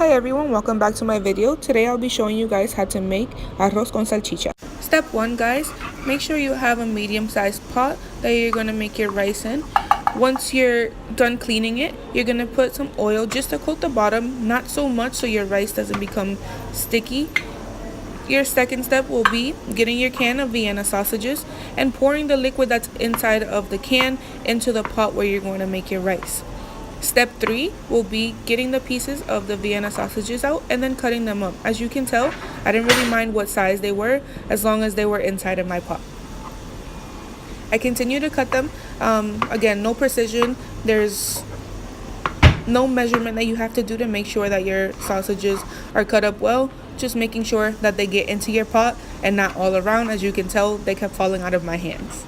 Hi everyone, welcome back to my video. Today I'll be showing you guys how to make arroz con salchicha. Step 1 guys, make sure you have a medium-sized pot that you're going to make your rice in. Once you're done cleaning it, you're going to put some oil just to coat the bottom, not so much so your rice doesn't become sticky. Your second step will be getting your can of Vienna sausages and pouring the liquid that's inside of the can into the pot where you're going to make your rice. Step 3 will be getting the pieces of the Vienna sausages out and then cutting them up. As you can tell, I didn't really mind what size they were as long as they were inside of my pot. I continue to cut them. Again, no precision. There's no measurement that you have to do to make sure that your sausages are cut up well. Just making sure that they get into your pot and not all around. As you can tell, they kept falling out of my hands.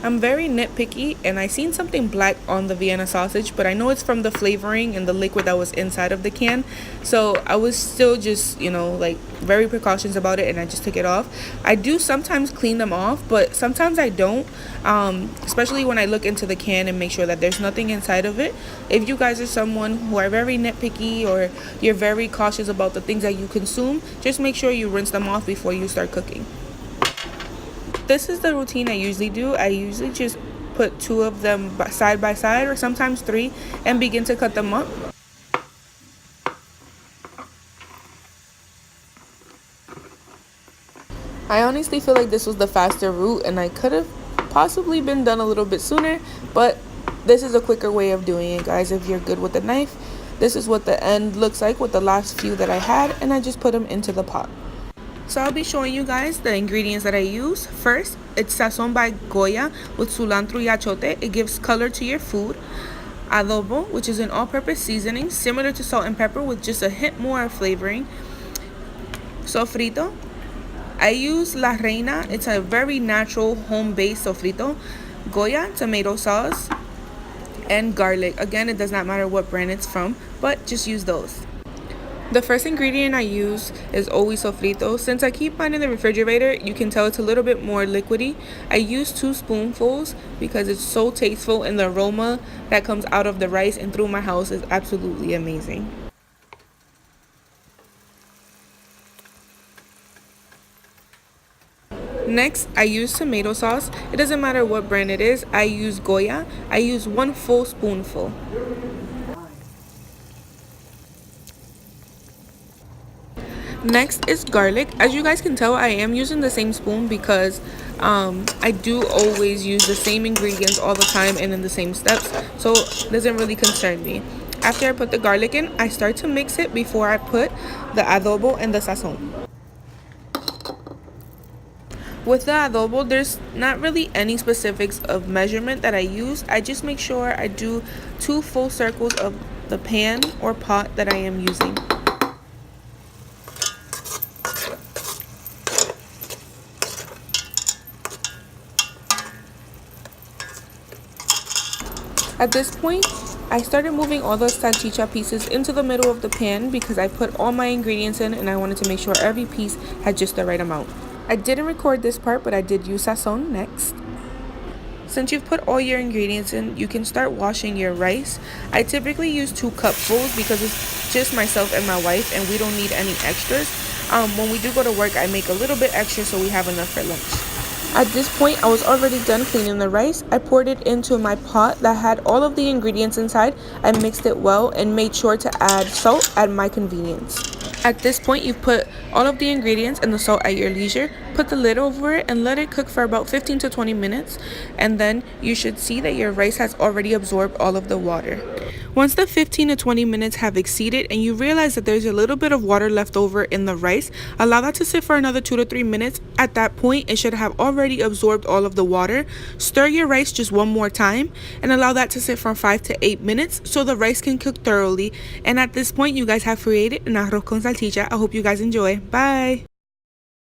I'm very nitpicky and I seen something black on the Vienna sausage, but I know it's from the flavoring and the liquid that was inside of the can. So I was still just, like very precautious about it and I just took it off. I do sometimes clean them off, but sometimes I don't, especially when I look into the can and make sure that there's nothing inside of it. If you guys are someone who are very nitpicky or you're very cautious about the things that you consume, just make sure you rinse them off before you start cooking. This is the routine I usually do. I usually just put 2 of them side by side or sometimes 3 and begin to cut them up. I honestly feel like this was the faster route and I could have possibly been done a little bit sooner, but this is a quicker way of doing it, guys. If you're good with the knife, this is what the end looks like with the last few that I had, and I just put them into the pot. So I'll be showing you guys the ingredients that I use. First, it's Sazon by Goya with cilantro y achote. It gives color to your food. Adobo, which is an all-purpose seasoning similar to salt and pepper with just a hint more of flavoring. Sofrito, I use La Reina. It's a very natural home-based sofrito. Goya tomato sauce and garlic. Again, it does not matter what brand it's from, but just use those. The first ingredient I use is always sofrito. Since I keep mine in the refrigerator, you can tell it's a little bit more liquidy. I use 2 spoonfuls because it's so tasteful and the aroma that comes out of the rice and through my house is absolutely amazing. Next, I use tomato sauce. It doesn't matter what brand it is. I use Goya. I use 1 full spoonful. Next is garlic. As you guys can tell, I am using the same spoon because I do always use the same ingredients all the time and in the same steps, so it doesn't really concern me. After I put the garlic in, I start to mix it before I put the adobo and the sazon. With the adobo, there's not really any specifics of measurement that I use. I just make sure I do 2 full circles of the pan or pot that I am using. At this point, I started moving all the salchicha pieces into the middle of the pan because I put all my ingredients in and I wanted to make sure every piece had just the right amount. I didn't record this part, but I did use sazon next. Since you've put all your ingredients in, you can start washing your rice. I typically use 2 cupfuls because it's just myself and my wife and we don't need any extras. When we do go to work, I make a little bit extra so we have enough for lunch. At this point, I was already done cleaning the rice. I poured it into my pot that had all of the ingredients inside. I mixed it well and made sure to add salt at my convenience. At this point, you've put all of the ingredients and the salt at your leisure. Put the lid over it and let it cook for about 15 to 20 minutes. And then you should see that your rice has already absorbed all of the water. Once the 15 to 20 minutes have exceeded and you realize that there's a little bit of water left over in the rice, allow that to sit for another 2 to 3 minutes. At that point, it should have already absorbed all of the water. Stir your rice just one more time and allow that to sit for 5 to 8 minutes so the rice can cook thoroughly. And at this point, you guys have created an arroz con salchicha. I hope you guys enjoy. Bye!